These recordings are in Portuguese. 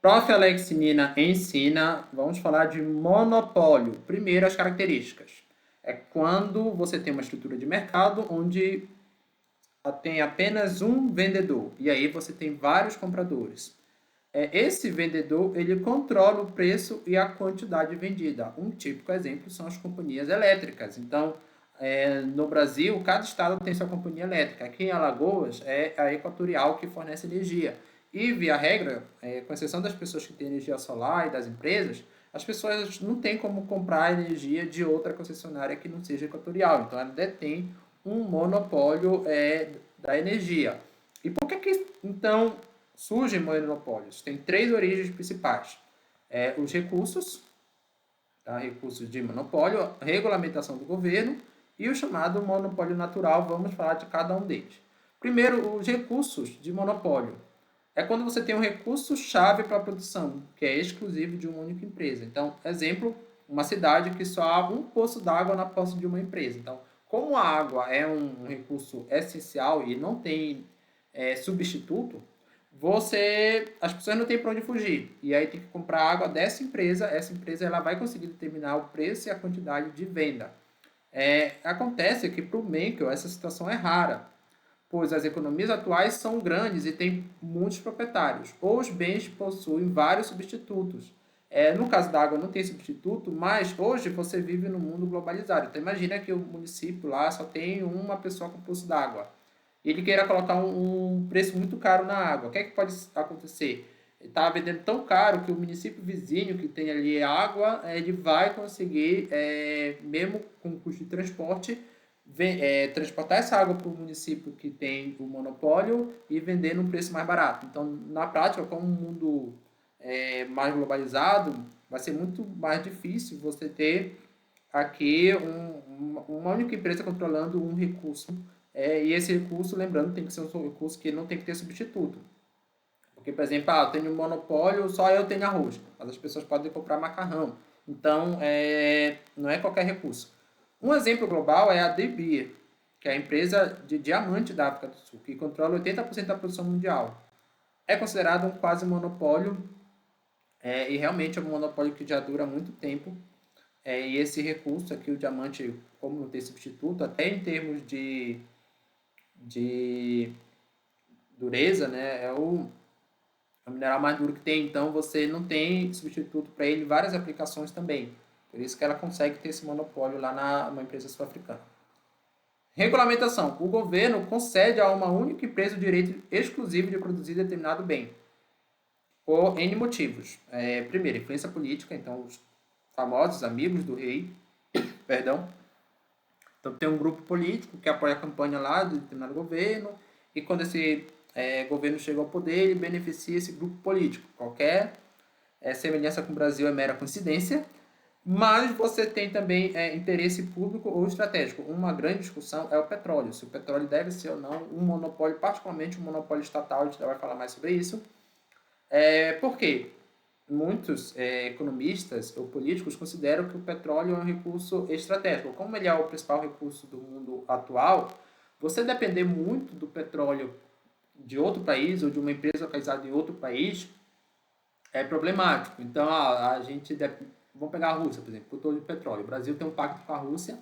Prof. Alex Nina ensina, vamos falar de monopólio. Primeiro, as características. É quando você tem uma estrutura de mercado onde tem apenas um vendedor e aí você tem vários compradores. Esse vendedor ele controla o preço e a quantidade vendida. Um típico exemplo são as companhias elétricas. Então, no Brasil, cada estado tem sua companhia elétrica. Aqui em Alagoas é a Equatorial que fornece energia. E, via regra, com exceção das pessoas que têm energia solar e das empresas, as pessoas não têm como comprar energia de outra concessionária que não seja Equatorial. Então, ela detém um monopólio da energia. E por que então, surgem monopólios? Tem três origens principais. Os recursos, tá? Recursos de monopólio, a regulamentação do governo e o chamado monopólio natural. Vamos falar de cada um deles. Primeiro, os recursos de monopólio. É quando você tem um recurso-chave para a produção, que é exclusivo de uma única empresa. Então, exemplo, uma cidade que só há um poço d'água na posse de uma empresa. Então, como a água é um recurso essencial e não tem substituto, as pessoas não têm para onde fugir. E aí tem que comprar água dessa empresa. Essa empresa ela vai conseguir determinar o preço e a quantidade de venda. Acontece que para o Menkel essa situação é rara, pois as economias atuais são grandes e têm muitos proprietários, ou os bens possuem vários substitutos. No caso da água não tem substituto, mas hoje você vive num mundo globalizado. Então imagina que o município lá só tem uma pessoa com poço d'água. E ele queira colocar um preço muito caro na água. O que é que pode acontecer? Ele está vendendo tão caro que o município vizinho que tem ali água, ele vai conseguir, mesmo com custo de transporte, transportar essa água para o município que tem o monopólio e vender num preço mais barato. Então, na prática, como o mundo mais globalizado, vai ser muito mais difícil você ter aqui uma única empresa controlando um recurso. E esse recurso, lembrando, tem que ser um recurso que não tem que ter substituto. Porque, por exemplo, eu tenho um monopólio, só eu tenho arroz, mas as pessoas podem comprar macarrão. Então, não é qualquer recurso. Um exemplo global é a De Beer, que é a empresa de diamante da África do Sul, que controla 80% da produção mundial. É considerado um quase monopólio, e realmente é um monopólio que já dura muito tempo. E esse recurso aqui, o diamante, como não tem substituto, até em termos de dureza, né, é o mineral mais duro que tem, então você não tem substituto para ele em várias aplicações também. Por isso que ela consegue ter esse monopólio lá numa empresa sul-africana. Regulamentação. O governo concede a uma única empresa o direito exclusivo de produzir determinado bem, por N motivos. Primeiro, influência política, então os famosos amigos do rei, perdão. Então tem um grupo político que apoia a campanha lá de determinado governo, e quando esse governo chega ao poder, ele beneficia esse grupo político. Qualquer semelhança com o Brasil é mera coincidência, mas você tem também interesse público ou estratégico. Uma grande discussão é o petróleo, se o petróleo deve ser ou não um monopólio, particularmente um monopólio estatal, a gente já vai falar mais sobre isso. Por quê? Muitos economistas ou políticos consideram que o petróleo é um recurso estratégico. Como ele é o principal recurso do mundo atual, você depender muito do petróleo de outro país ou de uma empresa localizada em outro país é problemático. Então, vamos pegar a Rússia, por exemplo, produtor de petróleo. O Brasil tem um pacto com a Rússia,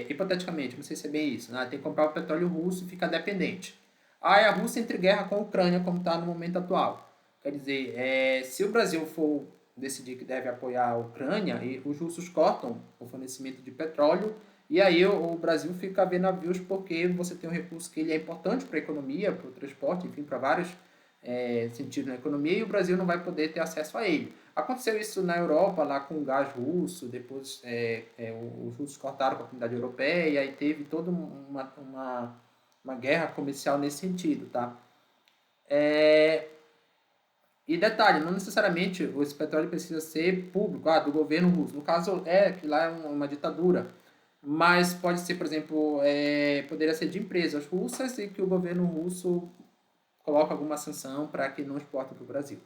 hipoteticamente, não sei se é bem isso, né? Tem que comprar o petróleo russo e ficar dependente. Aí a Rússia entra em guerra com a Ucrânia, como está no momento atual. Quer dizer, se o Brasil for decidir que deve apoiar a Ucrânia, e os russos cortam o fornecimento de petróleo, e aí o Brasil fica a ver navios porque você tem um recurso que ele é importante para a economia, para o transporte, enfim, para vários sentidos na economia, e o Brasil não vai poder ter acesso a ele. Aconteceu isso na Europa, lá com o gás russo, depois os russos cortaram com a comunidade europeia, e aí teve toda uma guerra comercial nesse sentido, tá? E detalhe, não necessariamente esse petróleo precisa ser público, do governo russo. No caso, que lá é uma ditadura. Mas pode ser, por exemplo, poderia ser de empresas russas e que o governo russo coloca alguma sanção para que não exporte para o Brasil.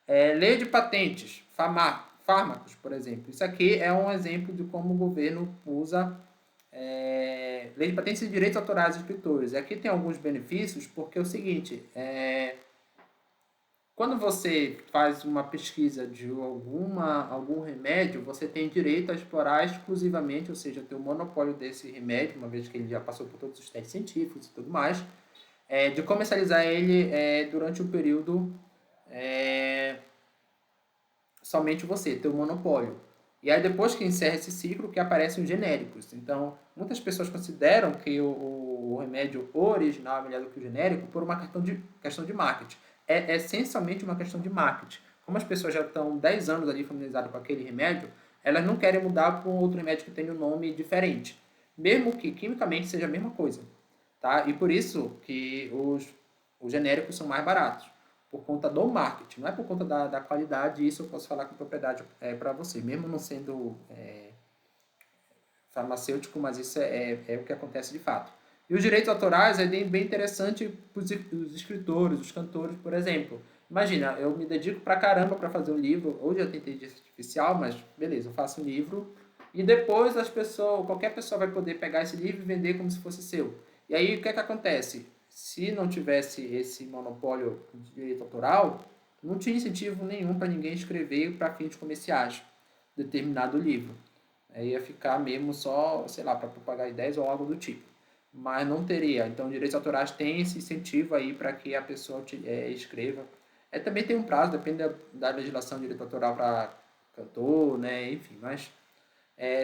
Lei de patentes, fármacos, por exemplo. Isso aqui é um exemplo de como o governo usa lei de patentes e direitos autorais dos escritores. Aqui tem alguns benefícios, porque é o seguinte, Quando você faz uma pesquisa de algum remédio, você tem direito a explorar exclusivamente, ou seja, ter o monopólio desse remédio, uma vez que ele já passou por todos os testes científicos e tudo mais, de comercializar ele durante um período somente você, ter o monopólio. E aí depois que encerra esse ciclo, que aparecem os genéricos. Então, muitas pessoas consideram que o remédio original é melhor do que o genérico por uma questão de marketing. É essencialmente uma questão de marketing. Como as pessoas já estão 10 anos ali familiarizadas com aquele remédio, elas não querem mudar para um outro remédio que tenha um nome diferente. Mesmo que quimicamente seja a mesma coisa. Tá? E por isso que os genéricos são mais baratos por conta do marketing, não é por conta da qualidade, e isso eu posso falar com propriedade para você, mesmo não sendo farmacêutico, mas isso é o que acontece de fato. E os direitos autorais é bem interessante para os escritores, os cantores, por exemplo. Imagina, eu me dedico pra caramba para fazer um livro, hoje eu tenho inteligência artificial, mas beleza, eu faço um livro, e depois qualquer pessoa vai poder pegar esse livro e vender como se fosse seu. E aí o que é que acontece? Se não tivesse esse monopólio de direito autoral, não tinha incentivo nenhum para ninguém escrever para fins comerciais determinado livro. Aí ia ficar mesmo só, sei lá, para propagar ideias ou algo do tipo. Mas não teria. Então, direitos autorais têm esse incentivo aí para que a pessoa escreva. Também tem um prazo, depende da legislação de direito autoral para cantor, né? Enfim, mas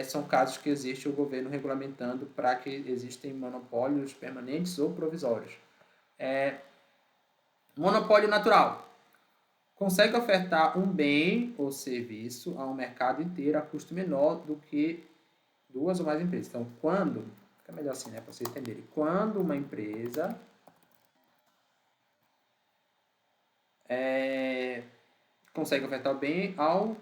são casos que existe o governo regulamentando para que existem monopólios permanentes ou provisórios. Monopólio natural. Consegue ofertar um bem ou serviço a um mercado inteiro a custo menor do que duas ou mais empresas. Então, fica melhor assim, né, para vocês entenderem. Quando uma empresa consegue ofertar o bem ao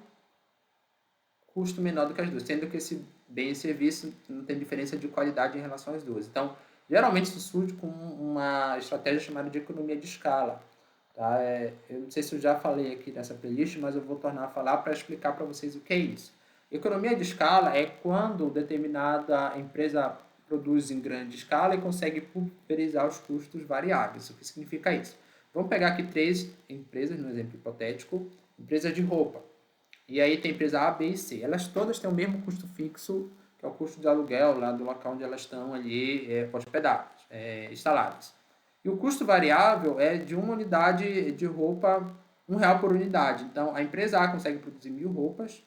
custo menor do que as duas, sendo que esse bem e serviço não tem diferença de qualidade em relação às duas. Então, geralmente isso surge com uma estratégia chamada de economia de escala. Tá? Eu não sei se eu já falei aqui nessa playlist, mas eu vou tornar a falar para explicar para vocês o que é isso. Economia de escala é quando determinada empresa produz em grande escala e consegue pulverizar os custos variáveis. O que significa isso? Vamos pegar aqui 3 empresas, no exemplo hipotético. Empresa de roupa. E aí tem empresa A, B e C. Elas todas têm o mesmo custo fixo, que é o custo de aluguel lá do local onde elas estão ali hospedadas, instaladas. E o custo variável é de uma unidade de roupa, R$ 1 por unidade. Então, a empresa A consegue produzir 1.000 roupas,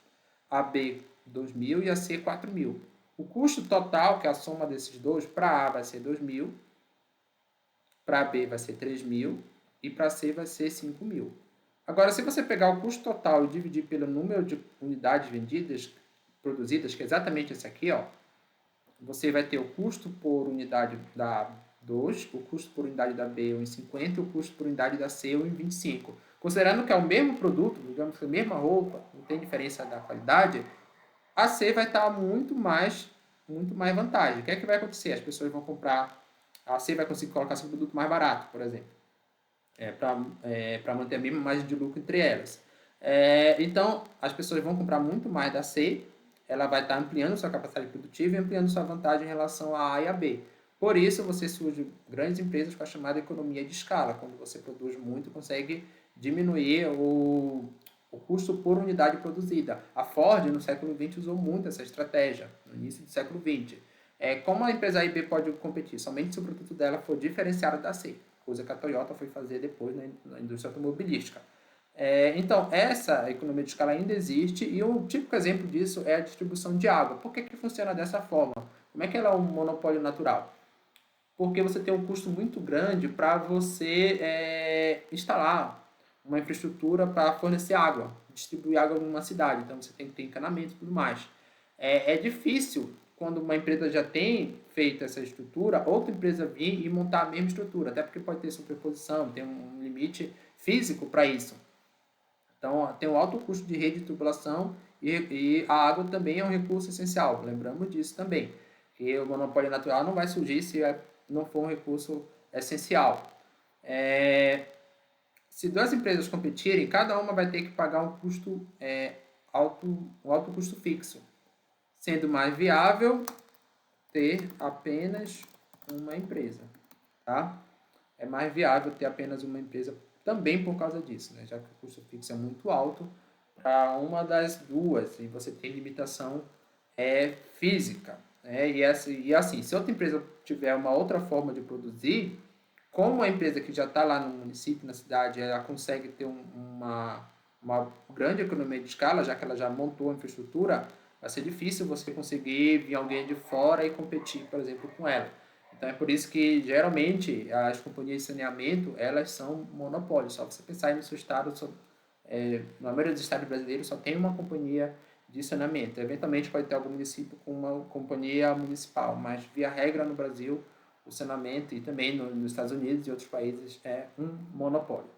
a B 2.000 e a C 4.000. O custo total, que é a soma desses dois, para A vai ser 2.000, para B vai ser 3.000 e para C vai ser 5.000. Agora, se você pegar o custo total e dividir pelo número de unidades vendidas, produzidas, que é exatamente esse aqui, ó, você vai ter o custo por unidade da 2, o custo por unidade da B 1,50 e o custo por unidade da C 1,25. Considerando que é o mesmo produto, digamos que a mesma roupa, não tem diferença da qualidade, a C vai estar muito mais vantagem. O que é que vai acontecer? As pessoas vão comprar, a C vai conseguir colocar seu produto mais barato, por exemplo, para manter a mesma margem de lucro entre elas. Então, as pessoas vão comprar muito mais da C, ela vai estar ampliando sua capacidade produtiva e ampliando sua vantagem em relação à A e à B. Por isso, você surge grandes empresas com a chamada economia de escala, quando você produz muito, consegue diminuir o custo por unidade produzida. A Ford, no século XX, usou muito essa estratégia, no início do século XX. Como a empresa A e B pode competir? Somente se o produto dela for diferenciado da C, coisa que a Toyota foi fazer depois na indústria automobilística. Então, essa economia de escala ainda existe e um típico exemplo disso é a distribuição de água. Por que funciona dessa forma? Como é que ela é um monopólio natural? Porque você tem um custo muito grande para você instalar uma infraestrutura para fornecer água, distribuir água numa cidade. Então, você tem que ter encanamento e tudo mais. É difícil, quando uma empresa já tem feito essa estrutura, outra empresa vir e montar a mesma estrutura, até porque pode ter superposição, tem um limite físico para isso. Então, tem um alto custo de rede de tubulação e a água também é um recurso essencial. Lembramos disso também, que o monopólio natural não vai surgir se não for um recurso essencial. Se duas empresas competirem, cada uma vai ter que pagar um custo um alto custo fixo, sendo mais viável ter apenas uma empresa. Tá? É mais viável ter apenas uma empresa também por causa disso, né? Já que o custo fixo é muito alto para uma das duas e você tem limitação física. Né? E assim, se outra empresa tiver uma outra forma de produzir, como a empresa que já está lá no município, na cidade, ela consegue ter uma grande economia de escala, já que ela já montou a infraestrutura, vai ser difícil você conseguir vir alguém de fora e competir, por exemplo, com ela. Então é por isso que geralmente as companhias de saneamento elas são monopólios. Só você pensar aí no seu estado, na maioria dos estados brasileiros só tem uma companhia de saneamento. Eventualmente pode ter algum município com uma companhia municipal, mas via regra no Brasil o saneamento e também nos Estados Unidos e outros países é um monopólio.